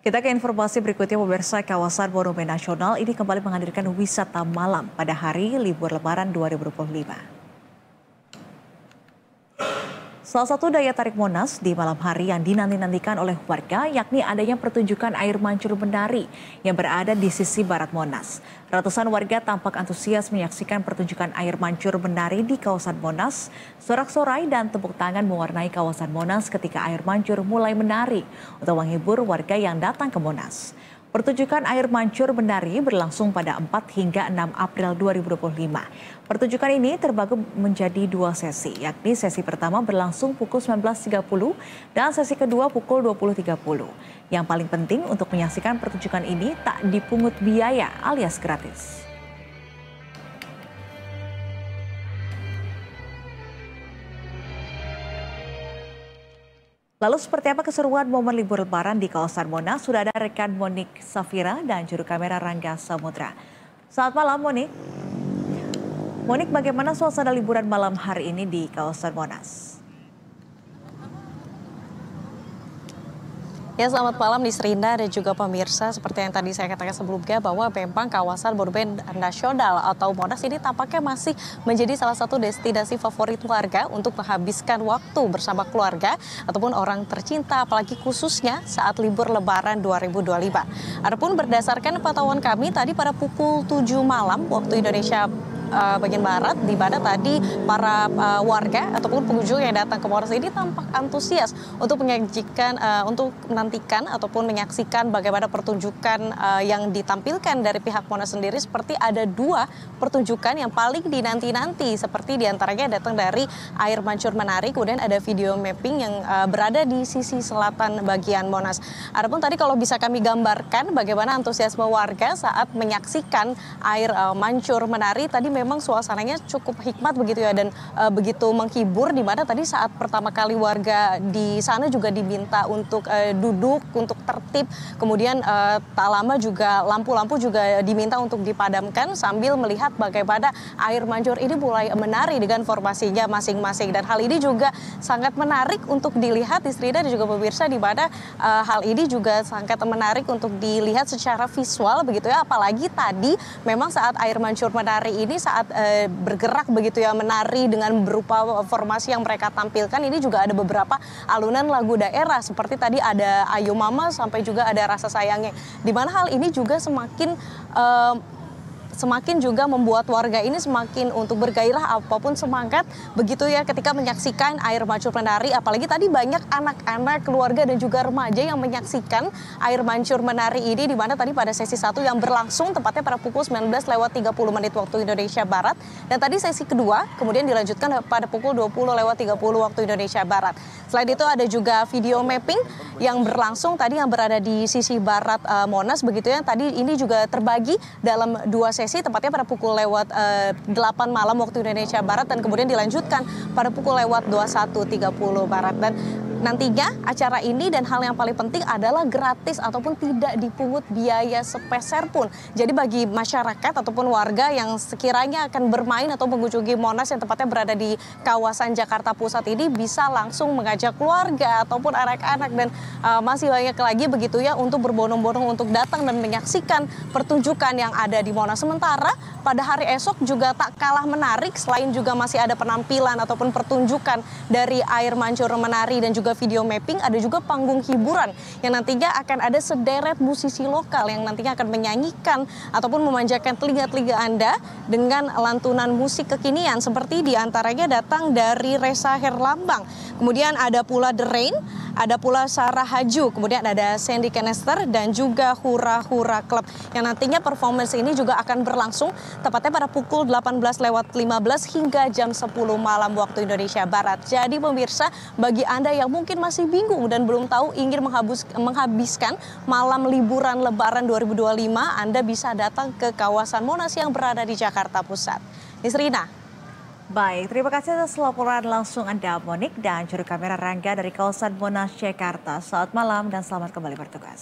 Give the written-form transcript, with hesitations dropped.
Kita ke informasi berikutnya, pemirsa. Kawasan Monumen Nasional ini kembali menghadirkan wisata malam pada hari libur Lebaran 2025. Salah satu daya tarik Monas di malam hari yang dinanti-nantikan oleh warga yakni adanya pertunjukan air mancur menari yang berada di sisi barat Monas. Ratusan warga tampak antusias menyaksikan pertunjukan air mancur menari di kawasan Monas. Sorak-sorai dan tepuk tangan mewarnai kawasan Monas ketika air mancur mulai menari untuk menghibur warga yang datang ke Monas. Pertunjukan air mancur menari berlangsung pada 4 hingga 6 April 2025. Pertunjukan ini terbagi menjadi 2 sesi, yakni sesi pertama berlangsung pukul 19.30 dan sesi kedua pukul 20.30. Yang paling penting untuk menyaksikan pertunjukan ini tak dipungut biaya alias gratis. Lalu seperti apa keseruan momen libur Lebaran di kawasan Monas? Sudah ada rekan Monik Safira dan juru kamera Rangga Samudra. Selamat malam, Monik. Monik, bagaimana suasana liburan malam hari ini di kawasan Monas? Ya, selamat malam Nisrinda dan juga pemirsa. Seperti yang tadi saya katakan sebelumnya bahwa memang kawasan Monumen Nasional atau Monas ini tampaknya masih menjadi salah satu destinasi favorit warga untuk menghabiskan waktu bersama keluarga ataupun orang tercinta, apalagi khususnya saat libur Lebaran 2025. Adapun berdasarkan pantauan kami tadi pada pukul 7 malam waktu Indonesia bagian barat, di mana tadi para warga ataupun pengunjung yang datang ke Monas ini tampak antusias untuk menyajikan, untuk menantikan ataupun menyaksikan bagaimana pertunjukan yang ditampilkan dari pihak Monas sendiri. Seperti ada 2 pertunjukan yang paling dinanti-nanti, seperti diantaranya datang dari air mancur menari, kemudian ada video mapping yang berada di sisi selatan bagian Monas. Adapun tadi kalau bisa kami gambarkan bagaimana antusiasme warga saat menyaksikan air mancur menari, tadi memang suasananya cukup hikmat begitu ya, dan begitu menghibur, di mana tadi saat pertama kali warga di sana juga diminta untuk duduk, untuk tertib, kemudian tak lama juga lampu-lampu juga diminta untuk dipadamkan sambil melihat bagaimana air mancur ini mulai menari dengan formasinya masing-masing. Dan hal ini juga sangat menarik untuk dilihat di Srida dan juga pemirsa, di mana hal ini juga sangat menarik untuk dilihat secara visual begitu ya, apalagi tadi memang saat air mancur menari ini saat bergerak begitu ya, menari dengan berupa formasi yang mereka tampilkan, ini juga ada beberapa alunan lagu daerah seperti tadi ada Ayo Mama sampai juga ada Rasa Sayangnya, di mana hal ini juga semakin juga membuat warga ini semakin untuk bergairah apapun semangat begitu ya ketika menyaksikan air mancur menari. Apalagi tadi banyak anak-anak, keluarga dan juga remaja yang menyaksikan air mancur menari ini, di mana tadi pada sesi 1 yang berlangsung tepatnya pada pukul 19.30 waktu Indonesia Barat, dan tadi sesi kedua kemudian dilanjutkan pada pukul 20.30 waktu Indonesia Barat. Selain itu ada juga video mapping yang berlangsung tadi yang berada di sisi barat Monas begitu ya. Tadi ini juga terbagi dalam 2 sesi, tepatnya pada pukul 8 malam waktu Indonesia Barat dan kemudian dilanjutkan pada pukul 21.30 Barat. Dan nantinya acara ini dan hal yang paling penting adalah gratis ataupun tidak dipungut biaya sepeser pun. Jadi bagi masyarakat ataupun warga yang sekiranya akan bermain atau mengunjungi Monas yang tepatnya berada di kawasan Jakarta Pusat ini bisa langsung mengajak keluarga ataupun anak-anak dan masih banyak lagi begitu ya untuk berbondong-bondong untuk datang dan menyaksikan pertunjukan yang ada di Monas. Sementara pada hari esok juga tak kalah menarik, selain juga masih ada penampilan ataupun pertunjukan dari air mancur menari dan juga video mapping, ada juga panggung hiburan yang nantinya akan ada sederet musisi lokal yang nantinya akan menyanyikan ataupun memanjakan telinga-telinga Anda dengan lantunan musik kekinian, seperti diantaranya datang dari Reza Herlambang, kemudian ada pula The Rain, ada pula Sarah Haju, kemudian ada Sandy Canester dan juga Hura Hura Club yang nantinya performance ini juga akan berlangsung tepatnya pada pukul 18.15 hingga jam 10 malam waktu Indonesia Barat. Jadi pemirsa, bagi Anda yang mungkin masih bingung dan belum tahu ingin menghabiskan malam liburan Lebaran 2025, Anda bisa datang ke kawasan Monas yang berada di Jakarta Pusat. Nisrina. Baik, terima kasih atas laporan langsung Anda, Monik, dan juru kamera Rangga dari kawasan Monas, Jakarta. Selamat malam dan selamat kembali bertugas.